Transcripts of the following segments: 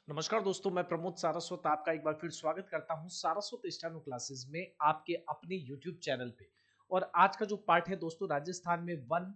नमस्कार दोस्तों, मैं प्रमोद सारस्वत आपका एक बार फिर स्वागत करता हूं सारस्वत स्टेनो क्लासेस में आपके अपने YouTube चैनल पे। और आज का जो पार्ट है दोस्तों, राजस्थान में वन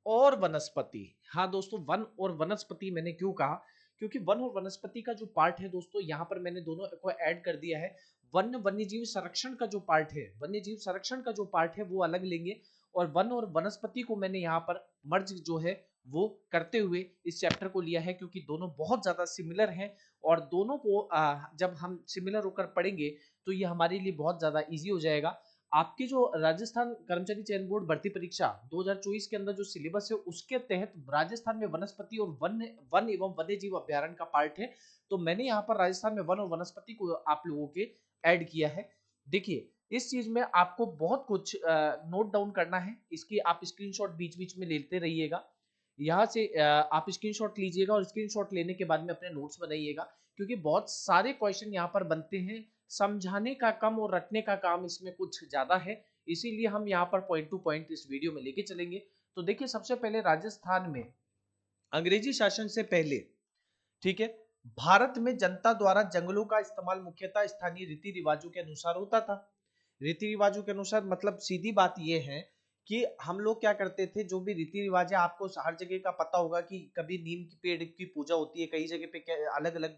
और वनस्पति। हाँ दोस्तों, वन और वनस्पति मैंने क्यों कहा? क्योंकि वन और वनस्पति का जो पार्ट है दोस्तों, यहाँ पर मैंने दोनों को ऐड कर दिया है। वन्यजीव संरक्षण का जो पार्ट है, वन्यजीव संरक्षण का जो पार्ट है वो अलग लेंगे, और वन और वनस्पति को मैंने यहाँ पर मर्ज जो है वो करते हुए इस चैप्टर को लिया है, क्योंकि दोनों बहुत ज्यादा सिमिलर हैं। और दोनों को जब हम सिमिलर होकर पढ़ेंगे तो ये हमारे लिए बहुत ज्यादा इजी हो जाएगा। आपकी जो राजस्थान कर्मचारी चयन बोर्ड भर्ती परीक्षा 2024 के अंदर जो सिलेबस है उसके तहत राजस्थान में वनस्पति और वन एवं वन्यजीव अभ्यारण्य का पार्ट है। तो मैंने यहाँ पर राजस्थान में वन और वनस्पति को आप लोगों के ऐड किया है। देखिए, इस चीज में आपको बहुत कुछ नोट डाउन करना है। इसकी आप स्क्रीनशॉट बीच बीच में लेते रहिएगा। यहाँ से आप स्क्रीनशॉट लीजिएगा और स्क्रीनशॉट लेने के बाद में अपने नोट्स बनाइएगा, क्योंकि बहुत सारे क्वेश्चन यहाँ पर बनते हैं। समझाने का कम और रटने का काम इसमें कुछ ज्यादा है, इसीलिए हम यहाँ पर पॉइंट टू पॉइंट इस वीडियो में लेके चलेंगे। तो देखिए, सबसे पहले राजस्थान में अंग्रेजी शासन से पहले, ठीक है, भारत में जनता द्वारा जंगलों का इस्तेमाल मुख्यतः स्थानीय रीति रिवाजों के अनुसार होता था। रीति रिवाजों के अनुसार मतलब सीधी बात यह है कि हम लोग क्या करते थे, जो भी रीति रिवाज है, आपको हर जगह का पता होगा कि कभी नीम के पेड़ की पूजा होती है, कई जगह पे अलग अलग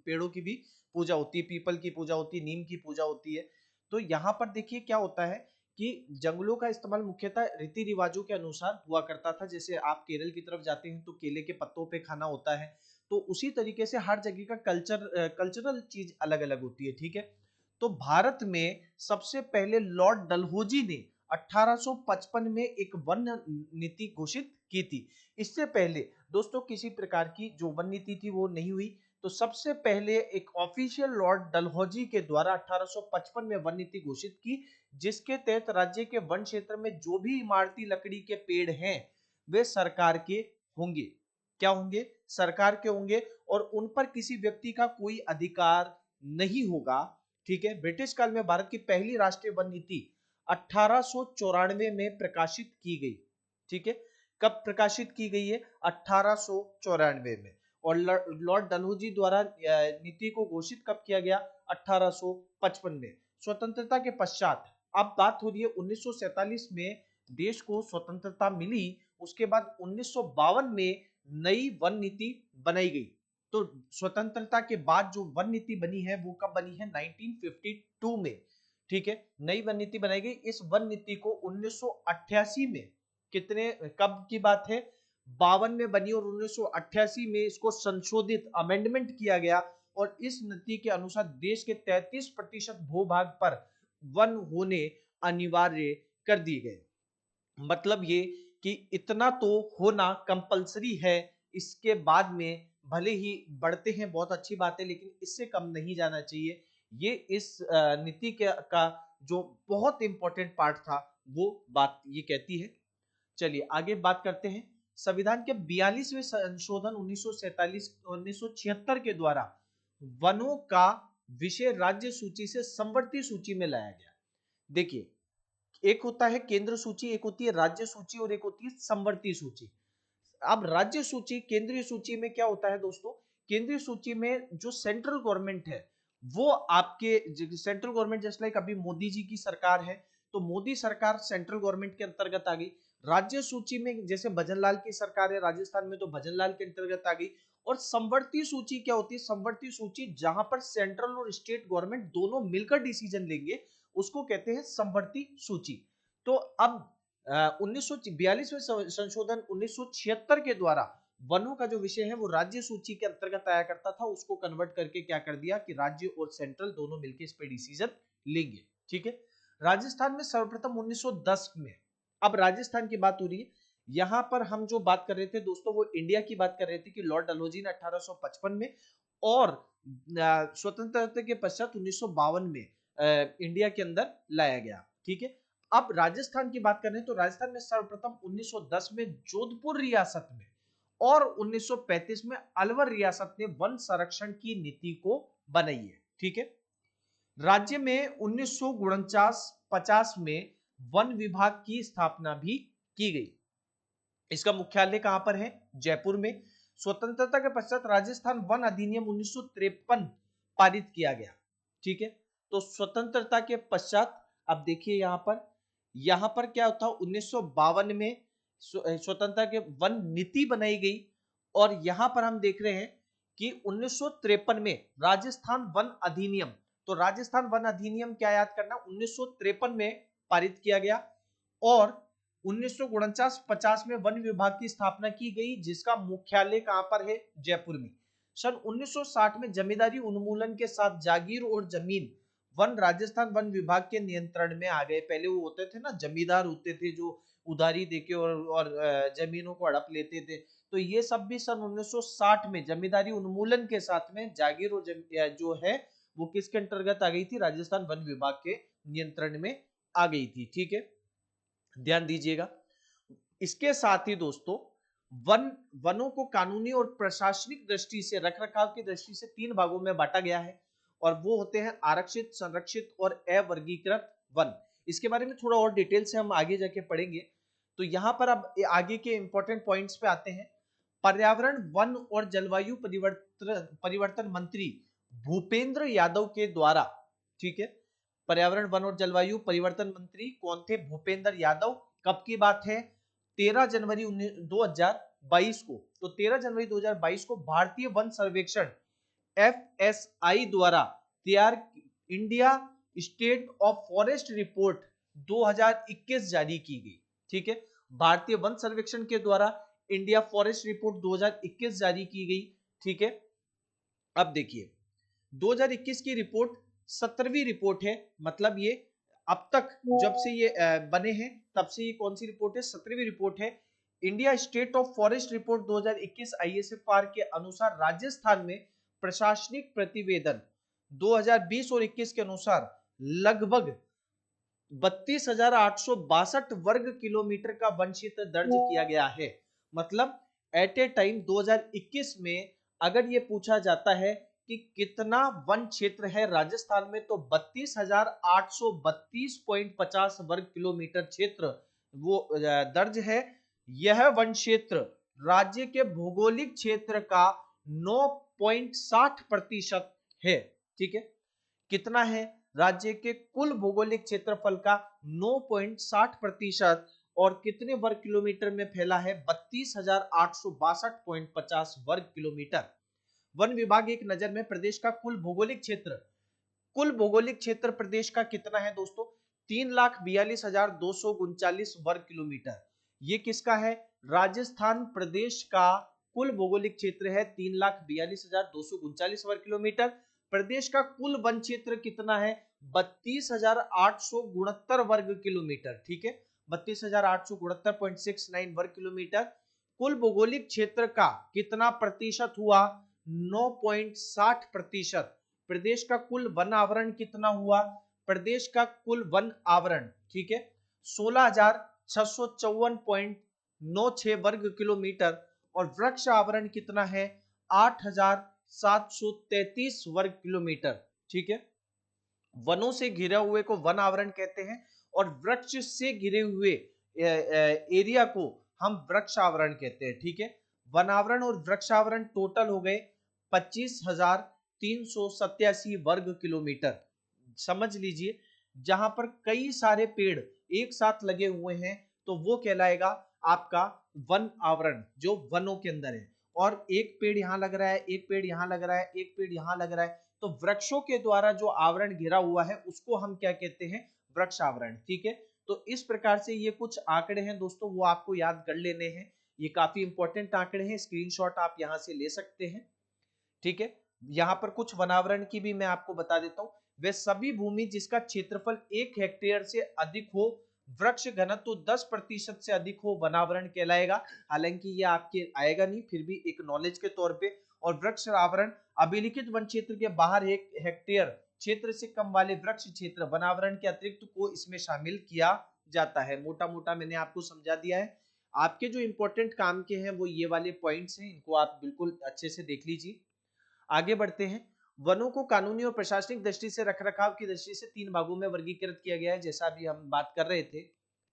पेड़ों की भी पूजा होती है, पीपल की पूजा होती है, नीम की पूजा होती है। तो यहाँ पर देखिए क्या होता है कि जंगलों का इस्तेमाल मुख्यतः रीति रिवाजों के अनुसार हुआ करता था। जैसे आप केरल की तरफ जाते हैं तो केले के पत्तों पे खाना होता है, तो उसी तरीके से हर जगह का कल्चरल चीज अलग अलग होती है, ठीक है। तो भारत में सबसे पहले लॉर्ड डलहौजी ने 1855 में एक वन नीति घोषित की थी। इससे पहले दोस्तों किसी प्रकार की जो वन नीति थी वो नहीं हुई। तो सबसे पहले एक ऑफिशियल लॉर्ड डलहौजी के द्वारा 1855 में वन नीति घोषित की, जिसके तहत राज्य के वन क्षेत्र में जो भी इमारती लकड़ी के पेड़ हैं वे सरकार के होंगे। क्या होंगे? सरकार के होंगे, और उन पर किसी व्यक्ति का कोई अधिकार नहीं होगा, ठीक है। ब्रिटिश काल में भारत की पहली राष्ट्रीय वन नीति 1894 में प्रकाशित की गई, ठीक है। कब प्रकाशित की गई है? 1894 में। और लॉर्ड डलहौजी द्वारा नीति को घोषित कब किया गया? 1855 में, स्वतंत्रता के पश्चात। अब बात हो रही है 1947 में देश को स्वतंत्रता मिली, उसके बाद 1952 में नई वन नीति बनाई गई। तो स्वतंत्रता के बाद जो वन नीति बनी है वो कब बनी है? 1952 में, ठीक है। नई वन नीति बनाई गई। इस वन नीति को 1988 में, कितने कब की बात है? 52 में बनी, और 1988 में इसको संशोधित अमेंडमेंट किया गया, और इस नीति के अनुसार देश के 33% भूभाग पर वन होने अनिवार्य कर दिए गए। मतलब ये कि इतना तो होना कंपलसरी है, इसके बाद में भले ही बढ़ते हैं बहुत अच्छी बात है, लेकिन इससे कम नहीं जाना चाहिए। ये इस नीति का जो बहुत इंपॉर्टेंट पार्ट था वो बात ये कहती है। चलिए आगे बात करते हैं। संविधान के 42वें संशोधन 1947-1976 के द्वारा वनों का विषय राज्य सूची से समवर्ती सूची में लाया गया। देखिए, एक होता है केंद्र सूची, एक होती है राज्य सूची, और एक होती है समवर्ती सूची। अब राज्य सूची, केंद्रीय सूची में क्या होता है दोस्तों? केंद्रीय सूची में जो सेंट्रल गवर्नमेंट है वो आपके सेंट्रल गवर्नमेंट, जैसे लाइक अभी मोदी जी की सरकार है, तो मोदी सरकार सेंट्रल गवर्नमेंट के अंतर्गत आ गई। राज्य सूची में जैसे भजनलाल की सरकार है राजस्थान में, तो भजनलाल के अंतर्गत आ गई। और समवर्ती सूची क्या होती है? समवर्ती सूची जहां पर सेंट्रल और स्टेट गवर्नमेंट दोनों मिलकर डिसीजन लेंगे उसको कहते हैं समवर्ती सूची। तो अब 1942वें संशोधन 1976 के द्वारा वनों का जो विषय है वो राज्य सूची के अंतर्गत आया करता था, उसको कन्वर्ट करके क्या कर दिया कि राज्य और सेंट्रल दोनों मिलकर इस पे डिसीजन लेंगे, ठीक है। राजस्थान में सर्वप्रथम 1910 में, अब राजस्थान की बात हो रही है। यहां पर हम जो बात कर रहे थे दोस्तों वो इंडिया की बात कर रहे थे कि लॉर्ड डलहौजी ने 1855 में, और स्वतंत्रता के पश्चात 1952 में इंडिया के अंदर लाया गया, ठीक है। अब राजस्थान की बात करें तो राजस्थान में सर्वप्रथम 1910 में जोधपुर रियासत में, और 1935 में अलवर रियासत ने वन संरक्षण की नीति को बनाई है, ठीक है। राज्य में 1949-50 में वन विभाग की स्थापना भी की गई। इसका मुख्यालय कहां पर है? जयपुर में। स्वतंत्रता के पश्चात राजस्थान वन अधिनियम 1953 पारित किया गया। ठीक है, तो स्वतंत्रता के पश्चात अब देखिए यहां पर क्या था, 1952 में स्वतंत्रता के वन नीति बनाई गई, और यहां पर हम देख रहे हैं कि 1953 में राजस्थान वन अधिनियम, तो राजस्थान वन अधिनियम क्या याद करना, 1953 में पारित किया गया, और 1949-50 में वन विभाग की स्थापना की गई, जिसका मुख्यालय कहां पर है, जयपुर में। सन 1960 में जमींदारी उन्मूलन के साथ जागीर और जमीन वन राजस्थान वन विभाग के नियंत्रण में आ गए। पहले वो होते थे ना, जमींदार होते थे जो उधारी देके और जमीनों को हड़प लेते थे, तो ये सब भी सन 1960 में जमींदारी उन्मूलन के साथ में जागीर और जो है वो किसके अंतर्गत आ गई थी, राजस्थान वन विभाग के नियंत्रण में आ गई थी। ठीक है, ध्यान दीजिएगा। इसके साथ ही दोस्तों वनों को कानूनी और प्रशासनिक दृष्टि से, रखरखाव की दृष्टि से 3 भागों में बांटा गया है, और वो होते हैं आरक्षित, संरक्षित और अवर्गीकृत वन। इसके बारे में थोड़ा और डिटेल से हम आगे जाके पढ़ेंगे। तो यहां पर अब आगे के इंपॉर्टेंट पॉइंट्स पे आते हैं। पर्यावरण, वन और जलवायु परिवर्तन मंत्री भूपेंद्र यादव के द्वारा, ठीक है, पर्यावरण, वन और जलवायु परिवर्तन मंत्री कौन थे, भूपेंद्र यादव। कब की बात है, 13 जनवरी 2022 को। तो 13 जनवरी 2022 को भारतीय वन सर्वेक्षण FSI द्वारा तैयार India state of forest report 2021 जारी की गई। ठीक है, भारतीय वन सर्वेक्षण के द्वारा इंडिया फॉरेस्ट रिपोर्ट 2021 जारी की गई। ठीक है, अब देखिए 2021 की रिपोर्ट 17वीं रिपोर्ट है, मतलब ये अब तक जब से ये बने हैं तब से ये कौन सी रिपोर्ट है, 17वीं रिपोर्ट है। India state of forest report 2021 ISFR के अनुसार राजस्थान में प्रशासनिक प्रतिवेदन 2020 और 21 के अनुसार लगभग 32,862 वर्ग किलोमीटर का वन क्षेत्र दर्ज किया गया है। मतलब एट ए टाइम 2021 में अगर ये पूछा जाता है कि कितना वन क्षेत्र है राजस्थान में, तो 32,832.50 वर्ग किलोमीटर क्षेत्र वो दर्ज है। यह वन क्षेत्र राज्य के भौगोलिक क्षेत्र का 9.60% है। ठीक है, कितना है, राज्य के कुल भौगोलिक क्षेत्रफल का 9.60%, और कितने वर्ग किलोमीटर में फैला है, 32,862.50 वर्ग किलोमीटर। वन विभाग एक नजर में प्रदेश का कुल भौगोलिक क्षेत्र प्रदेश का कितना है दोस्तों, 3,42,239 वर्ग किलोमीटर। ये किसका है, राजस्थान प्रदेश का कुल भौगोलिक क्षेत्र है 3,42,239 वर्ग किलोमीटर। प्रदेश का कुल वन क्षेत्र कितना है, 32,869 वर्ग किलोमीटर। ठीक है, 32,869.69 वर्ग किलोमीटर। कुल भौगोलिक क्षेत्र का कितना प्रतिशत हुआ, 9.60%। प्रदेश का कुल वन आवरण कितना हुआ, प्रदेश का कुल वन आवरण, ठीक है, 16,654.96 वर्ग किलोमीटर, और वृक्ष आवरण कितना है, 8,733 वर्ग किलोमीटर। ठीक है, वनों से घिरे हुए को वन आवरण कहते हैं, और वृक्ष से घिरे हुए एरिया को हम वृक्ष आवरण कहते हैं। ठीक है, वन आवरण और वृक्ष आवरण टोटल हो गए 25,387 वर्ग किलोमीटर। समझ लीजिए, जहां पर कई सारे पेड़ एक साथ लगे हुए हैं तो वो कहलाएगा आपका वन आवरण, जो वनों के अंदर है। और एक पेड़ यहां लग रहा है, एक पेड़ यहां लग रहा है, एक पेड़ यहां लग रहा है, तो वृक्षों के द्वारा जो आवरण घिरा हुआ है उसको हम क्या कहते हैं, वृक्ष आवरण। ठीक है, तो इस प्रकार से ये कुछ आंकड़े हैं दोस्तों, वो आपको याद कर लेने हैं। ये काफी इंपॉर्टेंट आंकड़े हैं, स्क्रीनशॉट आप यहां से ले सकते हैं। ठीक है, यहां पर कुछ वनावरण की भी मैं आपको बता देता हूं। वे सभी भूमि जिसका क्षेत्रफल 1 हेक्टेयर से अधिक हो, वृक्ष घनत्व 10% से अधिक हो, वनावरण कहलाएगा। हालांकि ये आपके आएगा नहीं, फिर भी एक नॉलेज के तौर पे। और वृक्ष आवरण अभिलिखित वन क्षेत्र के बाहर 1 हेक्टेयर क्षेत्र से कम वाले वृक्ष क्षेत्र वनावरण के अतिरिक्त को इसमें शामिल किया जाता है। मोटा मोटा मैंने आपको समझा दिया है। आपके जो इंपॉर्टेंट काम के हैं वो ये वाले पॉइंट्स हैं, इनको आप बिल्कुल अच्छे से देख लीजिए। आगे बढ़ते हैं। वनों को कानूनी और प्रशासनिक दृष्टि से, रखरखाव की दृष्टि से 3 भागों में वर्गीकृत किया गया है, जैसा अभी हम बात कर रहे थे।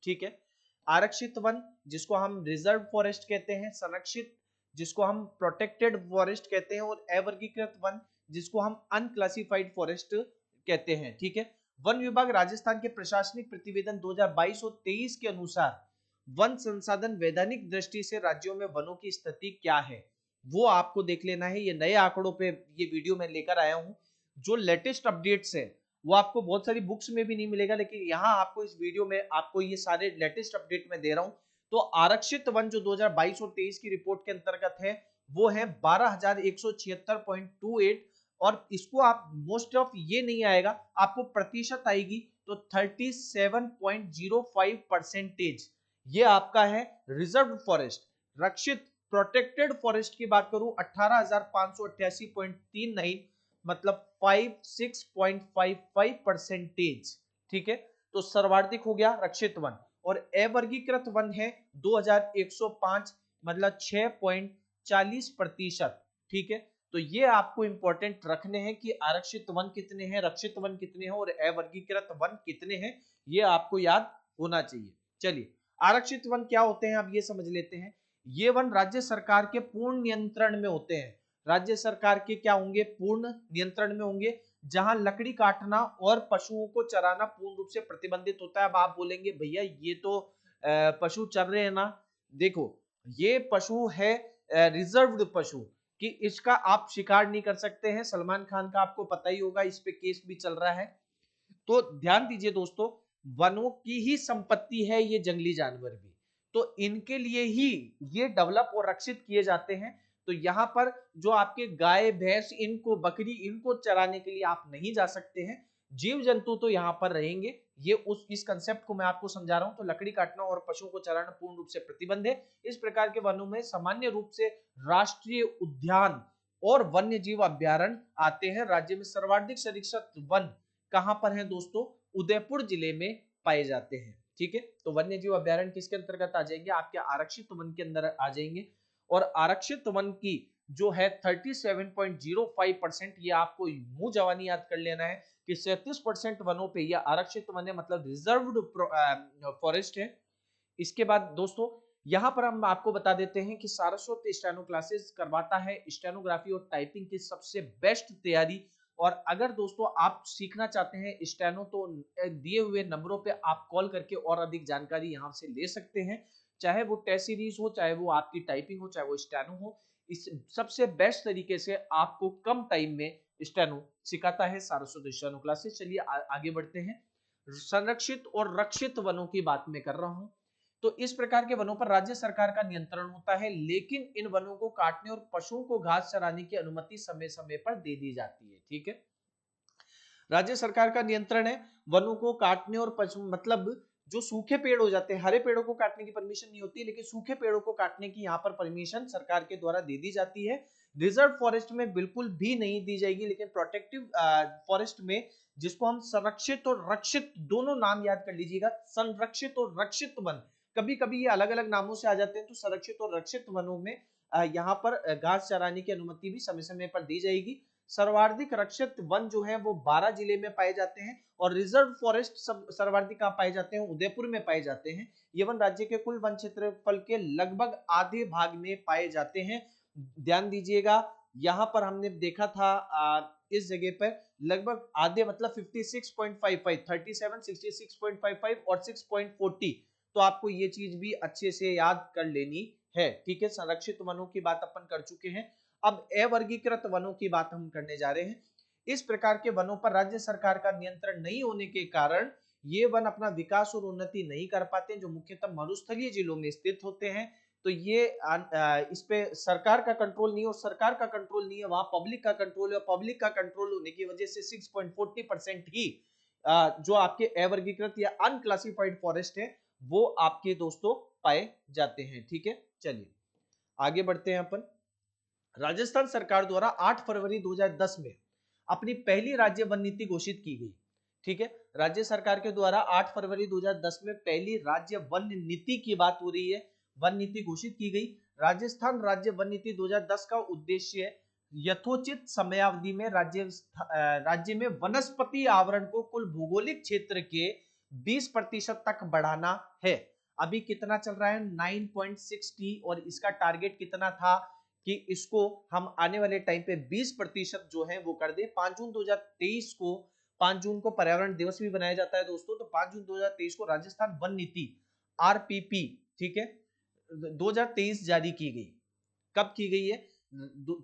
ठीक है, आरक्षित वन जिसको हम रिजर्व फॉरेस्ट कहते हैं, संरक्षित जिसको हम प्रोटेक्टेड फॉरेस्ट कहते हैं, और अवर्गीकृत वन जिसको हम अनक्लासिफाइड फॉरेस्ट कहते हैं। ठीक है, वन विभाग राजस्थान के प्रशासनिक प्रतिवेदन 2022 और 23 के अनुसार वन संसाधन वैधानिक दृष्टि से राज्यों में वनों की स्थिति क्या है वो आपको देख लेना है। ये नए आंकड़ों पे ये वीडियो मैं लेकर आया हूं। जो लेटेस्ट अपडेट्स है वो आपको बहुत सारी बुक्स में भी नहीं मिलेगा, लेकिन यहाँ आपको इस वीडियो में आपको ये सारे लेटेस्ट अपडेट में दे रहा हूं। तो आरक्षित वन जो 2022 और 23 की रिपोर्ट के अंतर्गत है वो है 12,176.28, और इसको आप मोस्ट ऑफ ये नहीं आएगा, आपको प्रतिशत आएगी तो 37.05%। ये आपका है रिजर्व फॉरेस्ट। रक्षित प्रोटेक्टेड फॉरेस्ट की बात करूं 18,588.39, मतलब 56.55%। ठीक है, तो सर्वाधिक हो गया रक्षित वन। और अवर्गीकृत वन है 2105, मतलब 6.40%। ठीक है, तो ये आपको इंपॉर्टेंट रखने हैं कि आरक्षित वन कितने हैं, रक्षित वन कितने हैं और अवर्गीकृत वन कितने हैं, ये आपको याद होना चाहिए। चलिए, आरक्षित वन क्या होते हैं अब ये समझ लेते हैं। ये वन राज्य सरकार के पूर्ण नियंत्रण में होते हैं। राज्य सरकार के क्या होंगे, पूर्ण नियंत्रण में होंगे, जहां लकड़ी काटना और पशुओं को चराना पूर्ण रूप से प्रतिबंधित होता है। अब आप बोलेंगे भैया ये तो पशु चर रहे हैं ना, देखो ये पशु है रिजर्व्ड पशु, कि इसका आप शिकार नहीं कर सकते हैं। सलमान खान का आपको पता ही होगा, इस पे केस भी चल रहा है। तो ध्यान दीजिए दोस्तों, वनों की ही संपत्ति है ये जंगली जानवर भी, तो इनके लिए ही ये डेवलप और रक्षित किए जाते हैं। तो यहाँ पर जो आपके गाय भैंस, इनको बकरी, इनको चराने के लिए आप नहीं जा सकते हैं। जीव जंतु तो यहाँ पर रहेंगे। ये इस कंसेप्ट को मैं आपको समझा रहा हूं। तो लकड़ी काटना और पशुओं को चराना पूर्ण रूप से प्रतिबंध है। इस प्रकार के वनों में सामान्य रूप से राष्ट्रीय उद्यान और वन्य जीव अभ्यारण्य आते हैं। राज्य में सर्वाधिक संरक्षित वन कहां पर है दोस्तों, उदयपुर जिले में पाए जाते हैं। ठीक है, तो वन्य जीव अभ्यारण्य किसके अंतर्गत आ जाएंगे, आपके आरक्षित वन के अंदर आ जाएंगे। और आरक्षित वन की जो है 37.05%, ये आपको मुंह जवानी याद कर लेना है कि 37% वनों पे यह आरक्षित वन है, मतलब रिजर्व्ड फॉरेस्ट है। इसके बाद दोस्तों यहां पर हम आपको बता देते हैं कि सारस्वत स्टेनो क्लासेस करवाता है स्टेनोग्राफी और टाइपिंग की सबसे बेस्ट तैयारी। और अगर दोस्तों आप सीखना चाहते हैं स्टेनो, तो दिए हुए नंबरों पे आप कॉल करके और अधिक जानकारी यहां से ले सकते हैं। चाहे वो टेस्ट सीरीज हो, चाहे वो आपकी टाइपिंग हो, चाहे वो स्टेनो हो, इस सबसे बेस्ट तरीके से आपको कम टाइम में स्टेनो सिखाता है सारस्वत स्टेनो क्लासेस। चलिए आगे बढ़ते हैं। संरक्षित और रक्षित वनों की बात मैं कर रहा हूं। तो इस प्रकार के वनों पर राज्य सरकार का नियंत्रण होता है, लेकिन इन वनों को काटने और पशुओं को घास चराने की अनुमति समय समय पर दे दी जाती है। ठीक है, राज्य सरकार का नियंत्रण है वनों को काटने और पशु, मतलब जो सूखे पेड़ हो जाते हैं, हरे पेड़ों को काटने की परमिशन नहीं होती, लेकिन सूखे पेड़ों को काटने की यहाँ पर परमिशन सरकार के द्वारा दे दी जाती है। रिजर्व फॉरेस्ट में बिल्कुल भी नहीं दी जाएगी, लेकिन प्रोटेक्टिव फॉरेस्ट में, जिसको हम संरक्षित और रक्षित दोनों नाम याद कर लीजिएगा, संरक्षित और रक्षित वन, कभी कभी ये अलग अलग नामों से आ जाते हैं। तो संरक्षित और रक्षित वनों में यहाँ पर घास चराने की अनुमति भी समय समय पर दी जाएगी। सर्वाधिक रक्षित वन जो है वो 12 जिले में पाए जाते हैं, और रिजर्व फॉरेस्ट सर्वाधिक कहां पाए जाते हैं, उदयपुर में पाए जाते हैं। ये वन राज्य के कुल वन क्षेत्रफल के लगभग आधे भाग में पाए जाते हैं। ध्यान दीजिएगा, यहां पर हमने देखा था इस जगह पर लगभग आधे, मतलब 56.55, 37, 66.55 और 6.40। तो आपको ये चीज भी अच्छे से याद कर लेनी है। ठीक है, संरक्षित वनों की बात अपन कर चुके हैं। अब अवर्गीकृत वनों की बात हम करने जा रहे हैं। इस प्रकार के वनों पर राज्य सरकार का नियंत्रण नहीं होने के कारण ये वन अपना विकास और उन्नति नहीं कर पाते, जो मुख्यतः मरुस्थलीय जिलों में स्थित होते हैं। तो ये इस पे सरकार का कंट्रोल नहीं, और सरकार का कंट्रोल नहीं है, वहां पब्लिक का कंट्रोल है, और पब्लिक का कंट्रोल होने की वजह से 6.40% ही जो आपके अवर्गीकृत या अनक्लासिफाइड फॉरेस्ट है वो आपके दोस्तों पाए जाते हैं। ठीक है, चलिए आगे बढ़ते हैं अपन। राजस्थान सरकार द्वारा 8 फरवरी 2010 में अपनी पहली राज्य वन नीति घोषित की गई। ठीक है, राज्य सरकार के द्वारा 8 फरवरी 2010 में पहली राज्य वन नीति की बात हो रही है, वन नीति घोषित की गई। राजस्थान राज्य वन नीति 2010 का उद्देश्य यथोचित समयावधि में राज्य में वनस्पति आवरण को कुल भौगोलिक क्षेत्र के 20% तक बढ़ाना है। अभी कितना चल रहा है, 9.60, और इसका टारगेट कितना था, कि इसको हम आने वाले टाइम पे 20% जो है वो कर दे। 5 जून 2023 को 5 जून को पर्यावरण दिवस भी बनाया जाता है दोस्तों। तो 5 जून 2023 को राजस्थान वन नीति आरपीपी, ठीक है, 2023 जारी की गई। कब की गई है?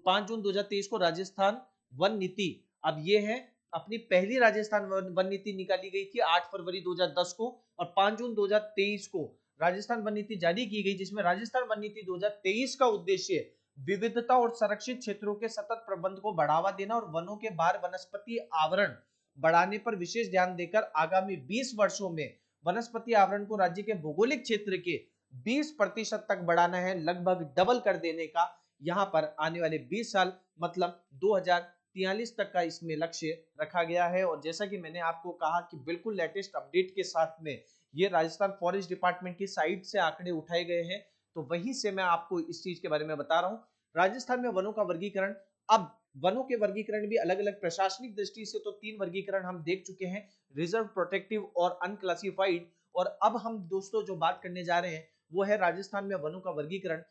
5 जून 2023 को राजस्थान वन नीति, अब ये है अपनी पहली राजस्थान वन नीति निकाली गई थी 8 फरवरी 2010 को, और 5 जून 2023 को राजस्थान वन नीति जारी की गई, जिसमें राजस्थान वन नीति 2023 का उद्देश्य विविधता और संरक्षित क्षेत्रों के सतत प्रबंध को बढ़ावा देना और वनों के बाहर वनस्पति आवरण बढ़ाने पर विशेष ध्यान देकर आगामी 20 वर्षों में वनस्पति आवरण को राज्य के भौगोलिक क्षेत्र के 20% तक बढ़ाना है, लगभग डबल कर देने का यहां पर आने वाले 20 साल मतलब 2043 तक का इसमें लक्ष्य रखा गया है। और जैसा कि मैंने आपको कहा कि बिल्कुल लेटेस्ट अपडेट के साथ में ये राजस्थान फॉरेस्ट डिपार्टमेंट की साइट से आंकड़े उठाए गए हैं, तो वहीं से मैं आपको इस चीज के बारे में बता रहा हूं। राजस्थान में वनों का वर्गीकरण, अब वनों के वर्गीकरण भी अलग अलग प्रशासनिक दृष्टि से तो 3 वर्गीकरण हम देख चुके हैं, रिजर्व, प्रोटेक्टिव और अनक्लासिफाइड। और अब हम दोस्तों जो बात करने जा रहे हैं वो है राजस्थान में वनों का वर्गीकरण,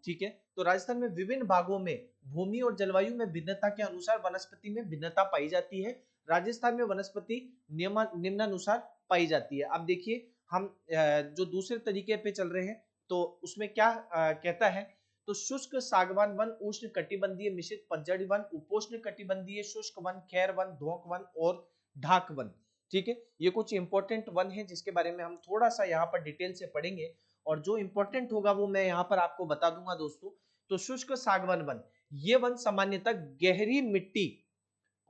ठीक है। तो राजस्थान में विभिन्न भागों में भूमि और जलवायु में भिन्नता के अनुसार वनस्पति में भिन्नता पाई जाती है। राजस्थान में वनस्पति निम्नानुसार पाई जाती है। अब देखिए हम जो दूसरे तरीके पे चल रहे हैं तो उसमें क्या कहता है, तो शुष्क सागवान वन, उष्ण कटिबंधीय मिश्रित पतझड़ वन, उपोष्ण कटिबंधीय शुष्क वन, खैर वन, धोंक वन और ढाक वन, ठीक है। ये कुछ इंपॉर्टेंट वन है जिसके बारे में हम थोड़ा सा यहाँ पर डिटेल से पढ़ेंगे, और जो इंपॉर्टेंट होगा वो मैं यहाँ पर आपको बता दूंगा दोस्तों। तो शुष्क सागवान वन, ये वन सामान्यतः गहरी मिट्टी,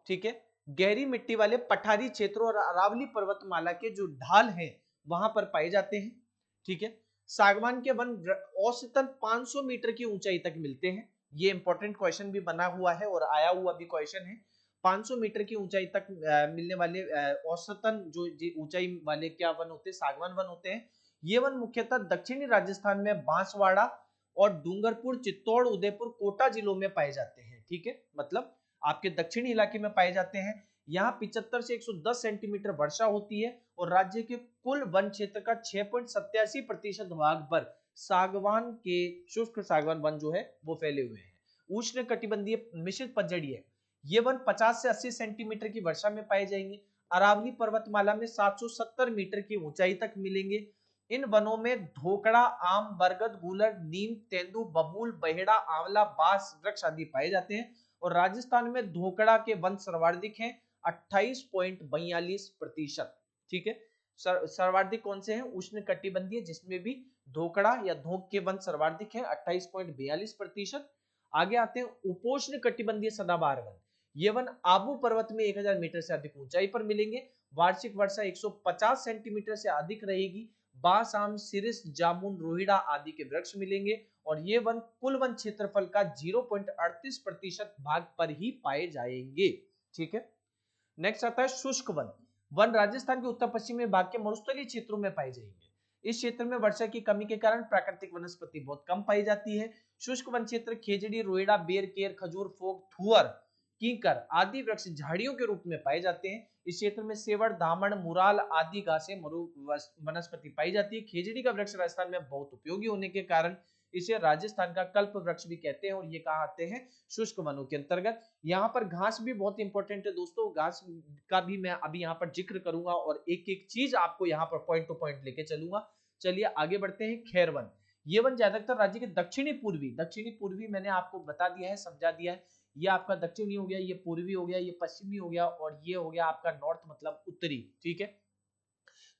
ठीक है, गहरी मिट्टी वाले पठारी क्षेत्रों और अरावली पर्वतमाला के जो ढाल हैं वहां पर पाए जाते हैं, ठीक है। सागवान के वन औसतन 500 मीटर की ऊंचाई तक मिलते हैं। ये इंपॉर्टेंट क्वेश्चन भी बना हुआ है और आया हुआ भी क्वेश्चन है। 500 मीटर की ऊंचाई तक मिलने वाले औसतन जो ऊंचाई वाले क्या वन होते हैं, सागवान वन होते हैं। ये वन मुख्यतः दक्षिणी राजस्थान में बांसवाड़ा और डूंगरपुर, चित्तौड़, उदयपुर, कोटा जिलों में पाए जाते हैं, ठीक है, मतलब आपके दक्षिणी इलाके में पाए जाते हैं। यहाँ 75 से 110 सेंटीमीटर वर्षा होती है और राज्य के कुल वन क्षेत्र का 6.87% भाग पर सागवान के शुष्क सागवान वन जो है वो फैले हुए हैं। उष्ण कटिबंधीय मिश्रित पतझड़ीय, ये वन 50 से 80 सेंटीमीटर की वर्षा में पाए जाएंगे। अरावली पर्वतमाला में 770 मीटर की ऊंचाई तक मिलेंगे। इन वनों में धोकड़ा, आम, बरगद, गूलर, नीम, तेंदु, बबूल, बहेड़ा, आंवला, बांस वृक्ष आदि पाए जाते हैं। और राजस्थान में धोकड़ा के वन सर्वाधिक हैं 28.42%, ठीक है। सर्वाधिक कौन से हैं? उष्ण कटिबंधीय, जिसमें भी धोकड़ा या धोक के वन सर्वाधिक है 28.42%। आगे आते हैं उपोष्ण कटिबंधीय सदाबहार वन, ये वन आबू पर्वत में 1000 मीटर से अधिक ऊंचाई पर मिलेंगे। वार्षिक वर्षा 150 सेंटीमीटर से अधिक रहेगी। बांस, आम, सिरिस, जामुन, रोहिड़ा आदि के वृक्ष मिलेंगे। और ये वन कुल वन क्षेत्रफल का 0.38% भाग पर ही पाए जाएंगे, ठीक है। नेक्स्ट आता है शुष्क वन। वन राजस्थान के उत्तर पश्चिमी भाग के मरुस्थलीय क्षेत्रों में पाए जाएंगे। इस क्षेत्र में वर्षा की कमी के कारण प्राकृतिक वनस्पति बहुत कम पाई जाती है। शुष्क वन क्षेत्र खेजड़ी, रोएड़ा, बेर, केर, खजूर, फोक, थुअर, कीकर आदि वृक्ष झाड़ियों के रूप में पाए जाते हैं। इस क्षेत्र में सेवड़, दामन, मुराल आदि घासें मरु वनस्पति पाई जाती है। खेजड़ी का वृक्ष राजस्थान में बहुत उपयोगी होने के कारण इसे राजस्थान का कल्प वृक्ष भी कहते हैं, और ये कहाँ आते हैं? शुष्क वनों के अंतर्गत। यहाँ पर घास भी बहुत इंपॉर्टेंट है दोस्तों, घास का भी मैं अभी यहाँ पर जिक्र करूंगा और एक एक चीज आपको यहाँ पर पॉइंट टू पॉइंट लेके चलूंगा। चलिए आगे बढ़ते हैं। खैर वन, ये वन ज्यादातर राज्य के दक्षिणी पूर्वी मैंने आपको बता दिया है, समझा दिया है। ये आपका दक्षिणी हो गया, ये पूर्वी हो गया, ये पश्चिमी हो गया, और ये हो गया आपका नॉर्थ मतलब उत्तरी, ठीक है।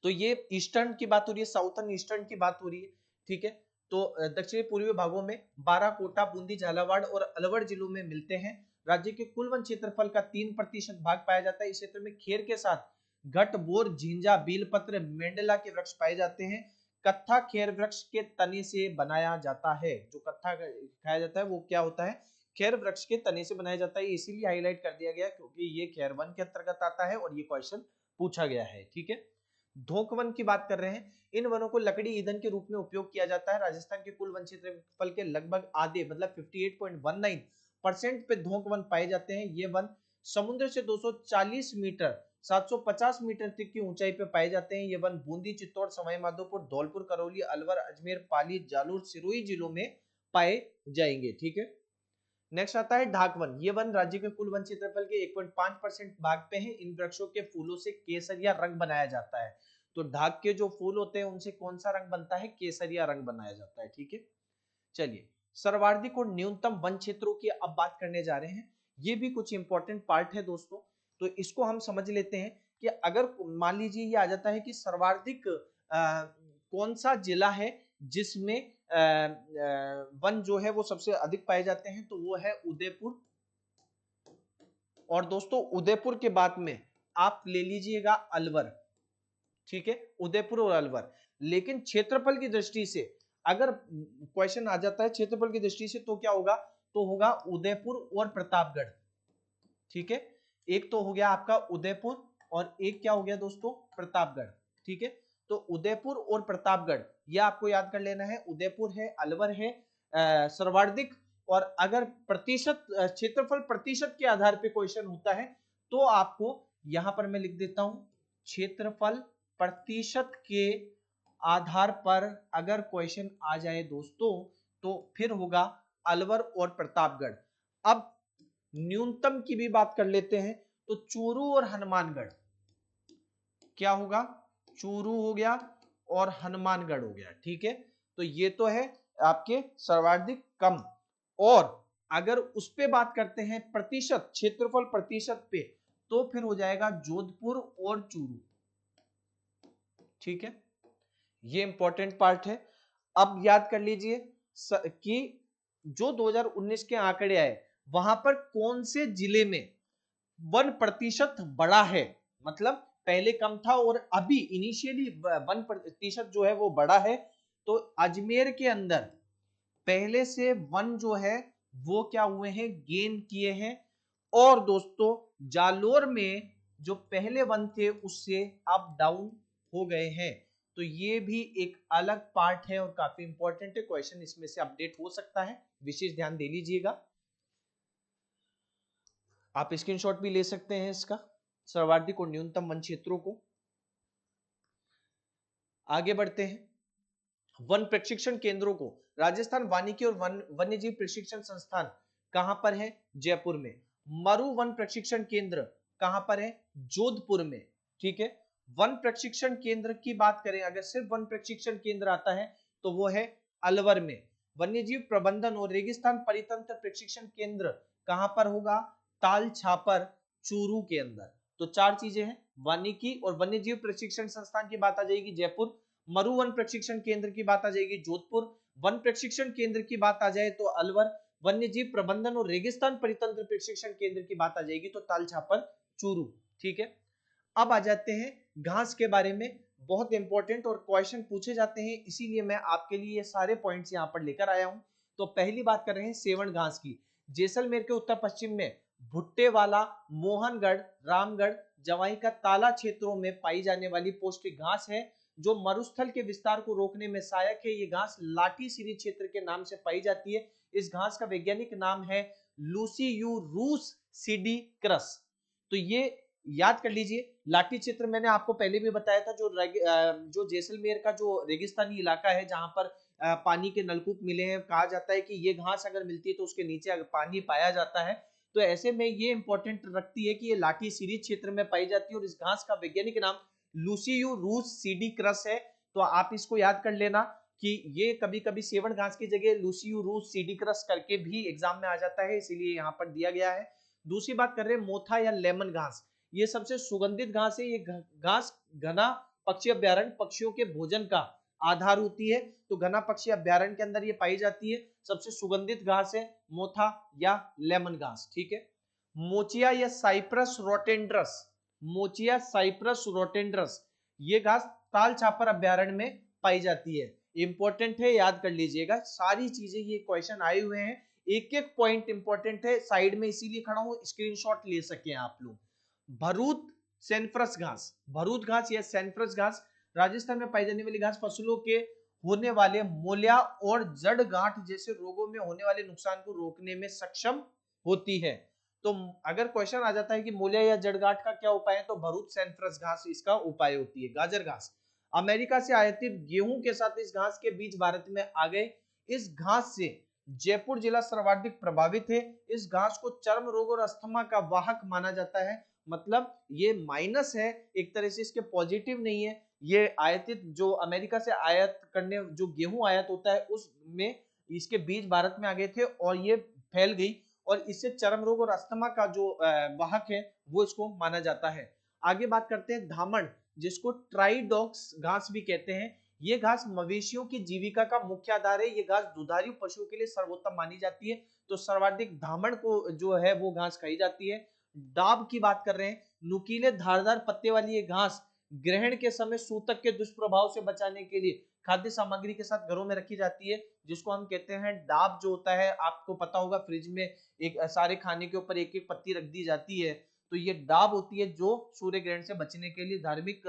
तो ये ईस्टर्न की बात हो रही है, साउथर्न ईस्टर्न की बात हो रही है, ठीक है। तो दक्षिणी पूर्वी भागों में बाराकोटा, बूंदी, झालावाड़ और अलवर जिलों में मिलते हैं। राज्य के कुल वन क्षेत्रफल का 3% भाग पाया जाता है। इस क्षेत्र में खेर के साथ घट, बोर, झिंजा, बीलपत्र, मेंडला के वृक्ष पाए जाते हैं। कत्था खेर वृक्ष के तने से बनाया जाता है। जो कत्था खाया जाता है वो क्या होता है? खैर वृक्ष के तने से बनाया जाता है। इसीलिए हाईलाइट कर दिया गया क्योंकि ये खैर वन के अंतर्गत आता है और ये क्वेश्चन पूछा गया है, ठीक है। धोक वन की बात कर रहे हैं। इन वनों को लकड़ी ईंधन के रूप में उपयोग किया जाता है। राजस्थान के कुल वन क्षेत्रफल के लगभग आधे मतलब 58.19% पे धोक वन पाए जाते हैं। ये वन समुद्र से 240 मीटर 750 मीटर तक की ऊंचाई पे पाए जाते हैं। ये वन बूंदी, चित्तौड़, सवाई माधोपुर, धौलपुर, करौली, अलवर, अजमेर, पाली, जालोर, सिरोही जिलों में पाए जाएंगे। ठीक है, नेक्स्ट आता है ढाक वन। ये वन राज्य के कुल वन क्षेत्रफल के 1.5% भाग पे है। इन वृक्षों के फूलों से केसरिया रंग बनाया जाता है। तो ढाक के जो फूल होते हैं उनसे कौन सा रंग बनता है? केसरिया रंग बनाया जाता है। ठीक है, चलिए सर्वाधिक और न्यूनतम वन क्षेत्रों की अब बात करने जा रहे हैं। ये भी कुछ इंपॉर्टेंट पार्ट है दोस्तों, तो इसको हम समझ लेते हैं कि अगर मान लीजिए ये आ जाता है कि सर्वाधिक कौन सा जिला है जिसमें वन जो है वो सबसे अधिक पाए जाते हैं, तो वो है उदयपुर। और दोस्तों उदयपुर के बाद में आप ले लीजिएगा अलवर। ठीक है, उदयपुर और अलवर। लेकिन क्षेत्रफल की दृष्टि से अगर क्वेश्चन आ जाता है क्षेत्रफल की दृष्टि से, तो क्या होगा? तो होगा उदयपुर और प्रतापगढ़। ठीक है, एक तो हो गया आपका उदयपुर और एक क्या हो गया दोस्तों? प्रतापगढ़। ठीक है, तो उदयपुर और प्रतापगढ़ ये आपको याद कर लेना है। उदयपुर है, अलवर है सर्वाधिक। और अगर प्रतिशत क्षेत्रफल प्रतिशत के आधार पे क्वेश्चन होता है तो आपको यहां पर मैं लिख देता हूं, क्षेत्रफल प्रतिशत के आधार पर अगर क्वेश्चन आ जाए दोस्तों तो फिर होगा अलवर और प्रतापगढ़। अब न्यूनतम की भी बात कर लेते हैं, तो चूरू और हनुमानगढ़ क्या होगा? चूरू हो गया और हनुमानगढ़ हो गया। ठीक है, तो ये तो है आपके सर्वाधिक कम। और अगर उस पे बात करते हैं प्रतिशत, क्षेत्रफल प्रतिशत पे, तो फिर हो जाएगा जोधपुर और चूरू। ठीक है, ये इंपॉर्टेंट पार्ट है। अब याद कर लीजिए कि जो 2019 के आंकड़े आए वहां पर कौन से जिले में 1% बढ़ा है, मतलब पहले कम था और अभी इनिशियली 1% जो है वो बढ़ा है। तो अजमेर के अंदर पहले से वन जो है वो क्या हुए हैं? गेन किए हैं। और दोस्तों जालोर में जो पहले वन थे उससे अप डाउन हो गए हैं। तो ये भी एक अलग पार्ट है और काफी इंपॉर्टेंट है, क्वेश्चन इसमें से अपडेट हो सकता है, विशेष ध्यान दे लीजिएगा। आप स्क्रीनशॉट भी ले सकते हैं इसका, सर्वाधिक और न्यूनतम वन क्षेत्रों को। आगे बढ़ते हैं, वन प्रशिक्षण केंद्रों को। राजस्थान वानिकी और वन्यजीव प्रशिक्षण संस्थान कहां पर है? जयपुर में। मरु वन प्रशिक्षण केंद्र कहां पर है? जोधपुर में। ठीक है, वन प्रशिक्षण केंद्र की बात करें, अगर सिर्फ वन प्रशिक्षण केंद्र आता है तो वो है अलवर में। वन्यजीव प्रबंधन और रेगिस्तान परितंत्र प्रशिक्षण केंद्र कहां पर होगा? ताल छापर चूरू के अंदर। तो चार चीजें हैं, वानिकी और वन्यजीव प्रशिक्षण संस्थान की बात आ जाएगी जयपुर, मरु वन प्रशिक्षण केंद्र की बात आ जाएगी जोधपुर, वन प्रशिक्षण केंद्र की बात आ जाए तो अलवर, वन्यजीव प्रबंधन और रेगिस्तान परितंत्र प्रशिक्षण केंद्र की बात आ जाएगी तो ताल छापर चूरू। ठीक है, अब आ जाते हैं घास के बारे में, बहुत इंपॉर्टेंट और क्वेश्चन पूछे जाते हैं, इसीलिए मैं आपके लिए ये सारे पॉइंट्स यहाँ पर लेकर आया हूं। तो पहली बात कर रहे हैं सेवण घास की। जैसलमेर के उत्तर पश्चिम में भुट्टेवाला, मोहनगढ़, रामगढ़, जवाई का ताला क्षेत्रों में पाई जाने वाली पौष्टिक घास है जो मरुस्थल के विस्तार को रोकने में सहायक है। ये घास लाठी सीरी क्षेत्र के नाम से पाई जाती है। इस घास का वैज्ञानिक नाम है लूसियूरूस सीडिक्रस। तो ये याद कर लीजिए। लाठी क्षेत्र मैंने आपको पहले भी बताया था, जो जैसलमेर का जो रेगिस्तानी इलाका है जहां पर पानी के नलकूप मिले हैं, कहा जाता है कि ये घास अगर मिलती है तो उसके नीचे अगर पानी पाया जाता है। तो ऐसे में ये इंपॉर्टेंट रखती है कि ये लाठी सीरी क्षेत्र में पाई जाती है और इस घास का वैज्ञानिक नाम लूसियूरूस सीडिक्रस है। तो आप इसको याद कर लेना कि ये कभी कभी सेवण घास की जगह लूसियूरूस सीडिक्रस करके भी एग्जाम में आ जाता है, इसीलिए यहाँ पर दिया गया है। दूसरी बात कर रहे हैं मोथा या लेमन घास। ये सबसे सुगंधित घास है। ये घास घना पक्षी अभ्यारण्य पक्षियों के भोजन का आधार होती है। तो घना पक्षी अभ्यारण्य के अंदर ये पाई जाती है। सबसे सुगंधित घास है मोथा या लेमन घास। ठीक है, मोचिया या साइप्रस रोटेंड्रस, मोचिया साइप्रस रोटेंड्रस, ये घास ताल छापर अभ्यारण्य में पाई जाती है। इंपॉर्टेंट है, याद कर लीजिएगा सारी चीजें, ये क्वेश्चन आए हुए हैं, एक एक पॉइंट इंपॉर्टेंट है, साइड में इसीलिए खड़ा हूं स्क्रीनशॉट ले सके आप लोग। भरूत सैनफ्रस घास, भरूत घास या सैनफ्रस घास राजस्थान में पाई जाने वाली घास फसलों के होने वाले मोलिया और जड़ गांठ जैसे रोगों में होने वाले नुकसान को रोकने में सक्षम होती है। तो अगर क्वेश्चन आ जाता है कि मोलिया या जड़ गांठ का क्या उपाय है, तो भरूत सैनफ्रस घास इसका उपाय होती है। गाजर घास, अमेरिका से आयातित गेहूं के साथ इस घास के बीज भारत में आ गए। इस घास से जयपुर जिला सर्वाधिक प्रभावित है। इस घास को चर्म रोग और अस्थमा का वाहक माना जाता है। मतलब ये माइनस है एक तरह से, इसके पॉजिटिव नहीं है। ये आयातित जो अमेरिका से आयात करने जो गेहूं आयात होता है उसमें इसके बीज भारत में आ गए थे और ये फैल गई और इससे चर्म रोग और अस्थमा का जो वाहक है वो इसको माना जाता है। आगे बात करते हैं धामण, जिसको ट्राइडॉक्स घास भी कहते हैं। ये घास मवेशियों की जीविका का मुख्य आधार है। ये घास दुधारू पशुओं के लिए सर्वोत्तम मानी जाती है। तो सर्वाधिक धामण को जो है वो घास खाई जाती है। डाब की बात कर रहे हैं, नुकीले धारदार पत्ते वाली ये घास ग्रहण के समय सूतक के दुष्प्रभाव से बचाने के लिए खाद्य सामग्री के साथ घरों में रखी जाती है, जिसको हम कहते हैं डाब। जो होता है आपको पता होगा, फ्रिज में एक सारे खाने के ऊपर एक एक पत्ती रख दी जाती है, तो ये डाब होती है जो सूर्य ग्रहण से बचने के लिए धार्मिक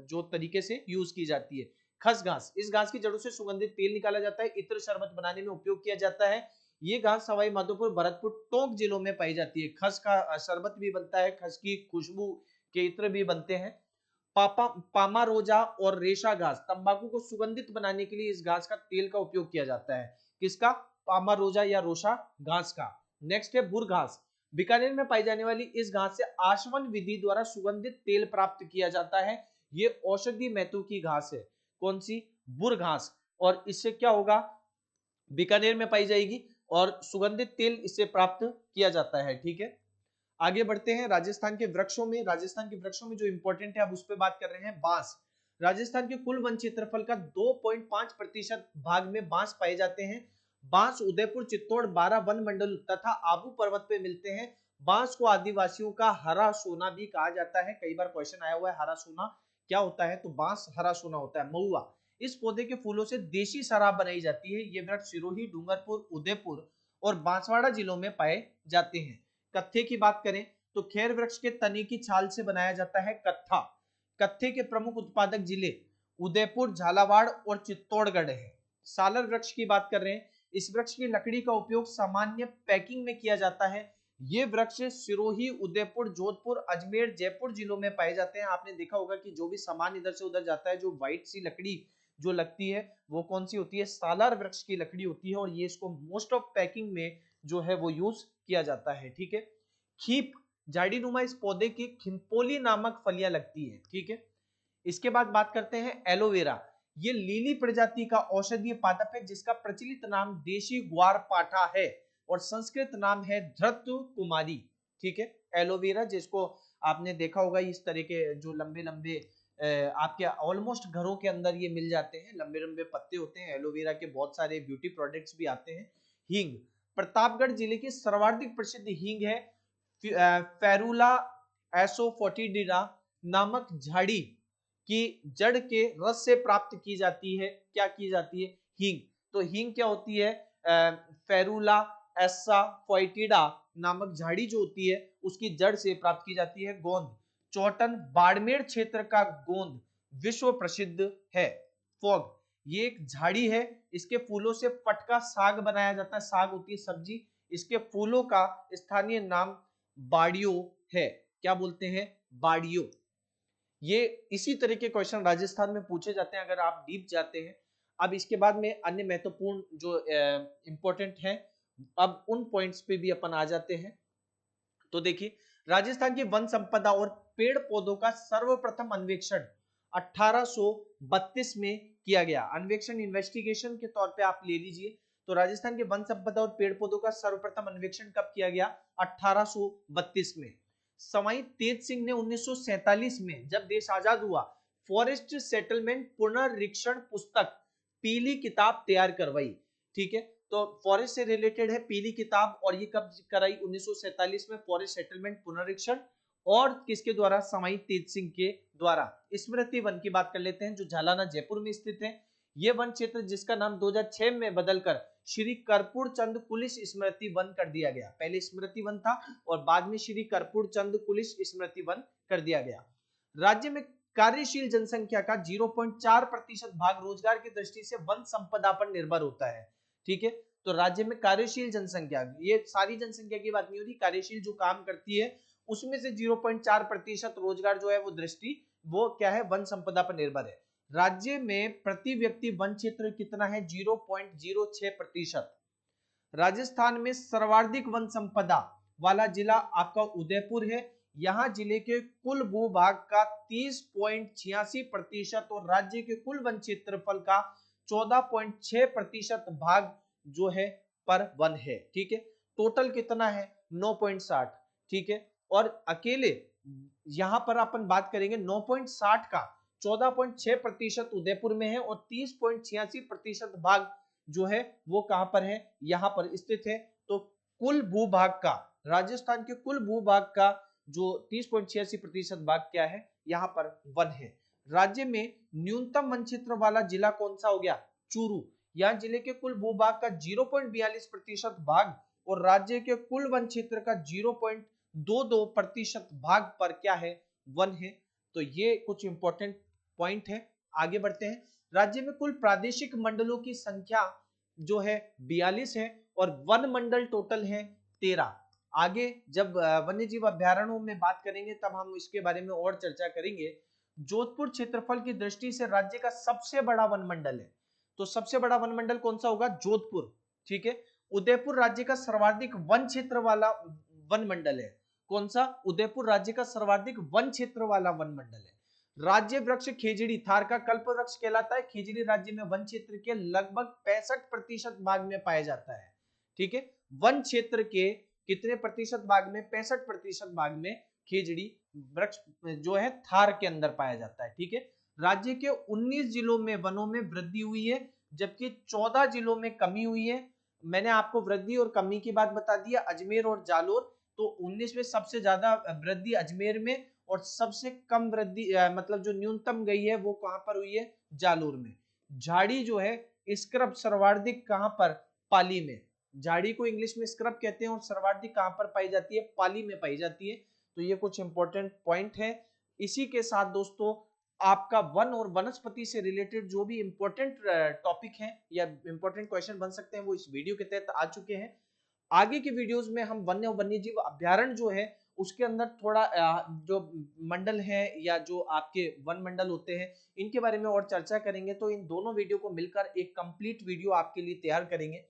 जो तरीके से यूज की जाती है। खस घास, इस घास की जड़ों से सुगंधित तेल निकाला जाता है, इत्र शरबत बनाने में उपयोग किया जाता है। ये घास सवाई माधोपुर, भरतपुर, टोंक जिलों में पाई जाती है। खस का शरबत भी बनता है, खस की खुशबू के इत्र भी बनते हैं। पामारोजा और रेशा घास, तंबाकू को सुगंधित बनाने के लिए इस घास का तेल का उपयोग किया जाता है। किसका? पामारोजा या रोशा घास का। नेक्स्ट है बुर घास। बीकानेर में पाई जाने वाली इस घास से आशवन विधि द्वारा सुगंधित तेल प्राप्त किया जाता है। ये औषधि महत्व की घास है। कौन सी? बुर घास। और इससे क्या होगा? बीकानेर में पाई जाएगी और सुगंधित तेल इससे प्राप्त किया जाता है। ठीक है, आगे बढ़ते हैं। राजस्थान के वृक्षों में, राजस्थान के वृक्षों में जो इंपॉर्टेंट है अब उस पर बात कर रहे हैं। बांस। राजस्थान के कुल वन क्षेत्रफल का 2.5% भाग में बांस पाए जाते हैं। बांस उदयपुर, चित्तौड़, बारा वन मंडल तथा आबू पर्वत पे मिलते हैं। बांस को आदिवासियों का हरा सोना भी कहा जाता है। कई बार क्वेश्चन आया हुआ है हरा सोना क्या होता है, तो बांस हरा सोना होता है। महुआ, इस पौधे के फूलों से देशी शराब बनाई जाती है। ये वृक्ष सिरोही, डूंगरपुर, उदयपुर और बांसवाड़ा जिलों में पाए जाते हैं। कत्थे की बात करें तो खेर वृक्ष के तने की छाल से बनाया जाता है कत्था। कत्थे के प्रमुख उत्पादक जिले उदयपुर, झालावाड़ और चित्तौड़गढ़ है। सालर वृक्ष की बात कर रहे हैं, इस वृक्ष की लकड़ी का उपयोग सामान्य पैकिंग में किया जाता है। ये वृक्ष सिरोही, उदयपुर, जोधपुर, अजमेर, जयपुर जिलों में पाए जाते हैं। आपने देखा होगा कि जो भी सामान इधर से उधर जाता है, जो व्हाइट सी लकड़ी जो लगती है वो कौन सी होती है? सालार वृक्ष की लकड़ी होती है और ये इसको मोस्ट ऑफ पैकिंग में जो है वो यूज किया जाता है। ठीक है, खीप, झाड़ीनुमा इस पौधे की खिंपोली नामक फलियां लगती है। ठीक है, इसके बाद बात करते हैं एलोवेरा। ये लीली प्रजाति का औषधीय पादप है जिसका प्रचलित नाम देशी ग्वार पाठा है और संस्कृत नाम है धृत कुमारी। ठीक है, एलोवेरा जिसको आपने देखा होगा इस तरह के जो लंबे लंबे आपके ऑलमोस्ट घरों के अंदर ये मिल जाते हैं, लंबे लंबे पत्ते होते हैं। एलोवेरा के बहुत सारे ब्यूटी प्रोडक्ट्स भी आते हैं। हींग, प्रतापगढ़ जिले की सर्वाधिक प्रसिद्ध हींग है फेरुला एसोफोटिडिडा नामक झाड़ी की जड़ के रस से प्राप्त की जाती है। क्या की जाती है? हींग। तो हींग क्या होती है? फेरुला एसोफोटिडा नामक झाड़ी जो होती है उसकी जड़ से प्राप्त की जाती है। गोंद, चौटन, बाड़मेर क्षेत्र का गोंद विश्व प्रसिद्ध है। फॉग, ये एक झाड़ी है, इसके फूलों से पटका साग बनाया जाता है। साग होती है सब्जी, इसके फूलों का स्थानीय नाम बाड़ियो है। क्या बोलते हैं? बाड़ियो। ये इसी तरह के क्वेश्चन राजस्थान में पूछे जाते हैं अगर आप डीप जाते हैं। अब इसके बाद में अन्य महत्वपूर्ण जो इंपॉर्टेंट है, अब उन पॉइंट्स पे भी अपन आ जाते हैं। तो देखिए, राजस्थान की वन संपदा और पेड़ पौधों का सर्वप्रथम अन्वेषण 1832 में किया गया। अन्वेषण इन्वेस्टिगेशन के तौर पे आप ले लीजिए। तो राजस्थान के वन संपदा और पेड़ पौधों का सर्वप्रथम अन्वेषण कब किया गया? 1832 में। सवाई तेज सिंह ने 1947 में जब देश आजाद हुआ फॉरेस्ट सेटलमेंट पुनरीक्षण पुस्तक पीली किताब तैयार करवाई। ठीक है, तो फॉरेस्ट से रिलेटेड है पीली किताब और ये कब कराई? 1947 में फॉरेस्ट सेटलमेंट पुनरीक्षण और किसके द्वारा? सवाई तेज सिंह के द्वारा। स्मृति वन की बात कर लेते हैं जो झालाना जयपुर में स्थित है। ये वन क्षेत्र जिसका नाम 2006 में बदलकर श्री कर्पूर चंद कुलिस स्मृति वन कर दिया गया। पहले स्मृति वन था और बाद में श्री कर्पूर चंद कुलिस स्मृति वन कर दिया गया। राज्य में कार्यशील जनसंख्या का 0.4% भाग रोजगार की दृष्टि से वन संपदा पर निर्भर होता है। ठीक है, तो राज्य में कार्यशील जनसंख्या, ये सारी जनसंख्या की बात नहीं हो रही, कार्यशील जो काम करती है उसमें से 0.4% रोजगार जो है वो दृष्टि वो क्या है? वन संपदा पर निर्भर है। राज्य में प्रति व्यक्ति वन क्षेत्र कितना है? 0.06%। राजस्थान में सर्वाधिक वन संपदा वाला जिला आपका उदयपुर है। यहाँ जिले के कुल भूभाग का 30.86% और राज्य के कुल वन क्षेत्रफल का 14.6% भाग जो है पर वन है। ठीक है, टोटल कितना है 9.60। ठीक है, और अकेले यहां पर अपन बात करेंगे 9.60 का 14.6% उदयपुर में है और 30.86% भाग जो है वो कहां पर है, यहां पर स्थित है। तो कुल भूभाग का, राजस्थान के कुल भूभाग का जो 30.86% भाग क्या है, यहां पर वन है। राज्य में न्यूनतम वन क्षेत्र वाला जिला कौन सा हो गया, चूरू। यहाँ जिले के कुल भूभाग का 0.42% भाग और राज्य के कुल वन क्षेत्र का 0.22% भाग पर क्या है, वन है। तो ये कुछ इंपॉर्टेंट पॉइंट है। आगे बढ़ते हैं। राज्य में कुल प्रादेशिक मंडलों की संख्या जो है 42 है और वन मंडल टोटल है 13। आगे जब वन्य जीव अभ्यारण्यों में बात करेंगे तब हम इसके बारे में और चर्चा करेंगे। जोधपुर क्षेत्रफल की दृष्टि से राज्य का सबसे बड़ा वन मंडल है, तो सबसे बड़ा वन मंडल कौन सा होगा, जोधपुर। ठीक है, उदयपुर राज्य का सर्वाधिक वन क्षेत्र वाला वन मंडल है। कौन सा, उदयपुर राज्य का सर्वाधिक वन क्षेत्र वाला वन मंडल है। राज्य वृक्ष खेजड़ी थार का कल्प वृक्ष कहलाता है। खेजड़ी राज्य में वन क्षेत्र के लगभग 65% भाग में पाया जाता है। ठीक है, वन क्षेत्र के कितने प्रतिशत भाग में, 65% भाग में खेजड़ी वृक्ष जो है थार के अंदर पाया जाता है। ठीक है, राज्य के 19 जिलों में वनों में वृद्धि हुई है जबकि 14 जिलों में कमी हुई है। मैंने आपको वृद्धि और कमी की बात बता दिया, अजमेर और जालोर। तो 19 में सबसे ज्यादा वृद्धि अजमेर में और सबसे कम वृद्धि मतलब जो न्यूनतम गई है वो कहां पर हुई है, जालोर में। झाड़ी जो है स्क्रब सर्वाधिक कहां पर, पाली में। झाड़ी को इंग्लिश में स्क्रब कहते हैं और सर्वाधिक कहां पर पाई जाती है, पाली में पाई जाती है। तो ये कुछ इंपॉर्टेंट पॉइंट है। इसी के साथ दोस्तों आपका वन और वनस्पति से रिलेटेड जो भी इंपॉर्टेंट टॉपिक है या इंपॉर्टेंट क्वेश्चन बन सकते हैं वो इस वीडियो के तहत आ चुके हैं। आगे की वीडियोस में हम वन्य और वन्यजीव अभ्यारण्य जो है उसके अंदर थोड़ा जो मंडल है या जो आपके वन मंडल होते हैं इनके बारे में और चर्चा करेंगे। तो इन दोनों वीडियो को मिलकर एक कंप्लीट वीडियो आपके लिए तैयार करेंगे।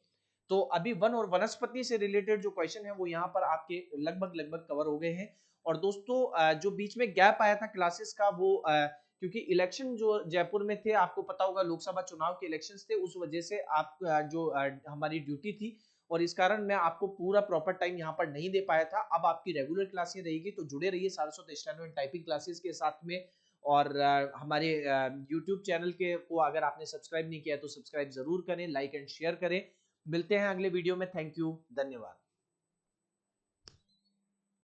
तो अभी वन और वनस्पति से रिलेटेड जो क्वेश्चन है वो यहाँ पर आपके लगभग कवर हो गए हैं। और दोस्तों जो बीच में गैप आया था क्लासेस का वो क्योंकि इलेक्शन जो जयपुर में थे, आपको पता होगा लोकसभा चुनाव के इलेक्शंस थे, उस वजह से आप जो हमारी ड्यूटी थी और इस कारण मैं आपको पूरा प्रॉपर टाइम यहाँ पर नहीं दे पाया था। अब आपकी रेगुलर क्लासें रहेगी, तो जुड़े रहिए Saraswat steno and typing classes के साथ में। और हमारे यूट्यूब चैनल के को अगर आपने सब्सक्राइब नहीं किया तो सब्सक्राइब जरूर करें, लाइक एंड शेयर करें। मिलते हैं अगले वीडियो में। थैंक यू, धन्यवाद।